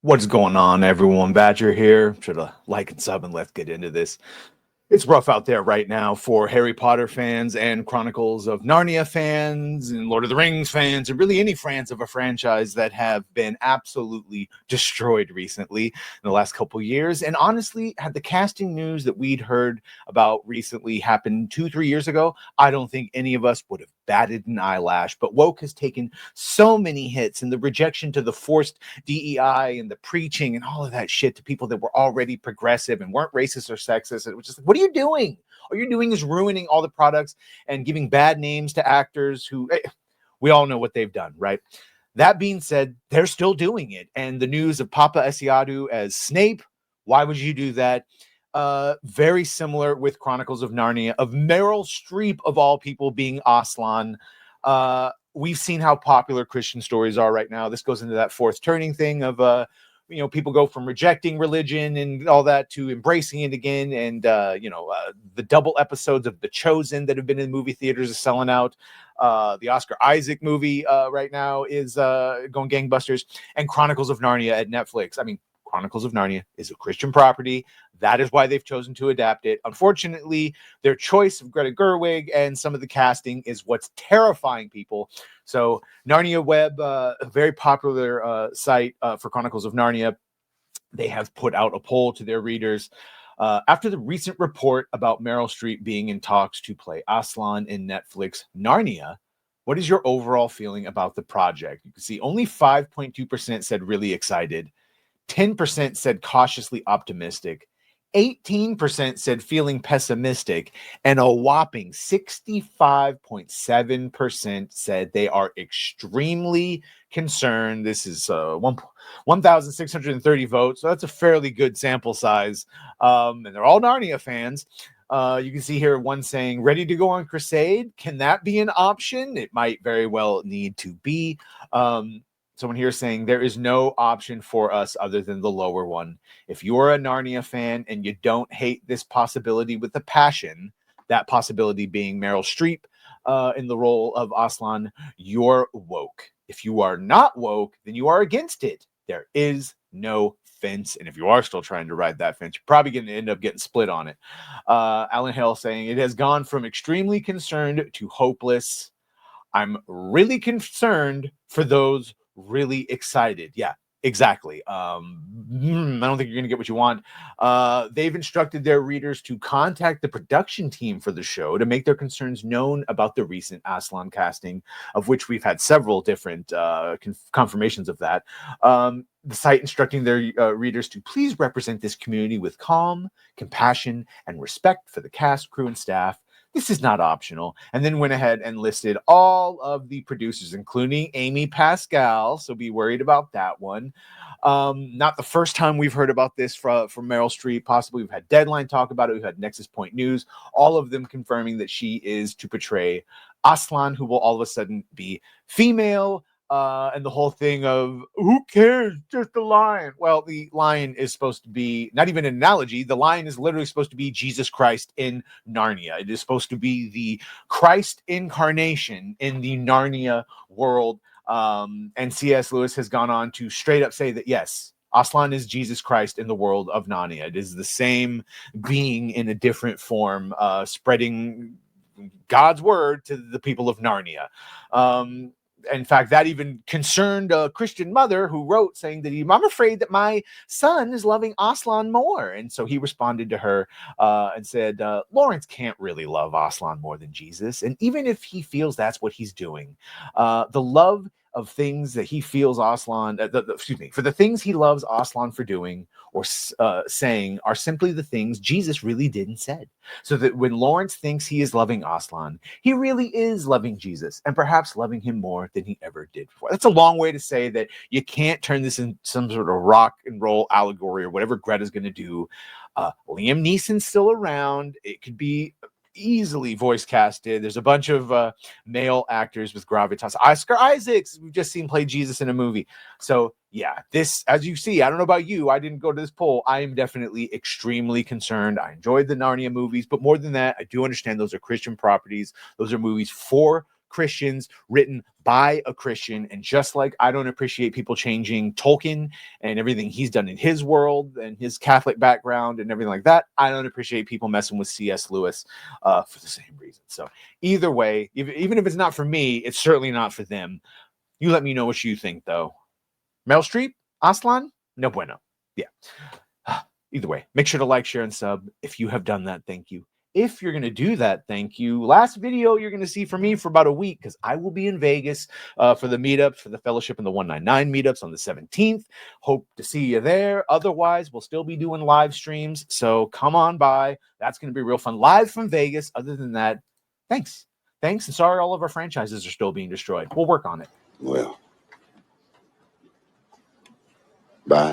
What's going on, everyone? Badger here. Should have like and sub and let's get into this. It's rough out there right now for Harry Potter fans and Chronicles of Narnia fans and Lord of the Rings fans and really any fans of a franchise that have been absolutely destroyed recently in the last couple years. And honestly, had the casting news that we'd heard about recently happened 2, 3 years ago, I don't think any of us would have batted an eyelash. But woke has taken so many hits, and the rejection to the forced DEI and the preaching and all of that shit to people that were already progressive and weren't racist or sexist. It was just like, what are you doing? All you're doing is ruining all the products and giving bad names to actors who we all know what they've done, right? That being said, they're still doing it. And the news of Papa Esiadu as Snape, why would you do that? Very similar with Chronicles of Narnia, of Meryl Streep, of all people, being Aslan. We've seen how popular Christian stories are right now. This goes into that fourth turning thing of people go from rejecting religion and all that to embracing it again. And the double episodes of The Chosen that have been in movie theaters is selling out. The Oscar Isaac movie right now is going gangbusters. And Chronicles of Narnia at Netflix. I mean, Chronicles of Narnia is a Christian property. That is why they've chosen to adapt it. Unfortunately, their choice of Greta Gerwig and some of the casting is what's terrifying people. So Narnia Web, a very popular site for Chronicles of Narnia, they have put out a poll to their readers. After the recent report about Meryl Streep being in talks to play Aslan in Netflix Narnia, what is your overall feeling about the project? You can see only 5.2% said really excited. 10% said cautiously optimistic, 18% said feeling pessimistic, and a whopping 65.7% said they are extremely concerned. This is 1,630 votes, so that's a fairly good sample size. And they're all Narnia fans. You can see here one saying, ready to go on crusade. Can that be an option? It might very well need to be. Someone here saying there is no option for us other than the lower one. If you're a Narnia fan and you don't hate this possibility with a passion, that possibility being Meryl Streep in the role of Aslan, you're woke. If you are not woke, then you are against it. There is no fence. And if you are still trying to ride that fence, you're probably going to end up getting split on it. Alan Hale saying it has gone from extremely concerned to hopeless. I'm really concerned for those really excited. Yeah, exactly. I don't think you're going to get what you want. They've instructed their readers to contact the production team for the show to make their concerns known about the recent Aslan casting, of which we've had several different confirmations of that. The site instructing their readers to please represent this community with calm, compassion, and respect for the cast, crew, and staff. This is not optional. And then went ahead and listed all of the producers, including Amy Pascal. So be worried about that one. Not the first time we've heard about this from Meryl Streep. Possibly we've had Deadline talk about it. We've had Nexus Point News. All of them confirming that she is to portray Aslan, who will all of a sudden be female. And the whole thing of who cares, just a lion. Well, the lion is supposed to be not even an analogy. The lion is literally supposed to be Jesus Christ in Narnia. It is supposed to be the Christ incarnation in the Narnia world. And C.S. Lewis has gone on to straight up say that, yes, Aslan is Jesus Christ in the world of Narnia. It is the same being in a different form, spreading God's word to the people of Narnia. In fact, that even concerned a Christian mother who wrote saying that I'm afraid that my son is loving Aslan more. And so he responded to her and said, Lawrence can't really love Aslan more than Jesus. And even if he feels that's what he's doing, the love of things that he feels Aslan, for the things he loves Aslan for doing or saying are simply the things Jesus really did and said. So that when Lawrence thinks he is loving Aslan, he really is loving Jesus and perhaps loving him more than he ever did before. That's a long way to say that you can't turn this into some sort of rock and roll allegory or whatever Greta's going to do. Liam Neeson's still around. It could be easily voice casted. There's a bunch of male actors with gravitas. Oscar Isaacs, we've just seen play Jesus in a movie. So yeah, this, as you see, I don't know about you, I didn't go to this poll. I am definitely extremely concerned. I enjoyed the Narnia movies, but more than that, I do understand those are Christian properties. Those are movies for Christians, written by a Christian. And just like I don't appreciate people changing Tolkien and everything he's done in his world and his Catholic background and everything like that, I don't appreciate people messing with C.S. Lewis for the same reason. So either way, even if it's not for me, it's certainly not for them. You let me know what you think, though. Meryl Streep? Aslan? No bueno. Yeah. Either way, make sure to like, share, and sub. If you have done that, thank you. If you're going to do that, thank you. Last video you're going to see from me for about a week because I will be in Vegas for the meetups, for the Fellowship and the 199 meetups on the 17th. Hope to see you there. Otherwise, we'll still be doing live streams. So come on by. That's going to be real fun. Live from Vegas. Other than that, thanks. Thanks. And sorry all of our franchises are still being destroyed. We'll work on it. Well, bye.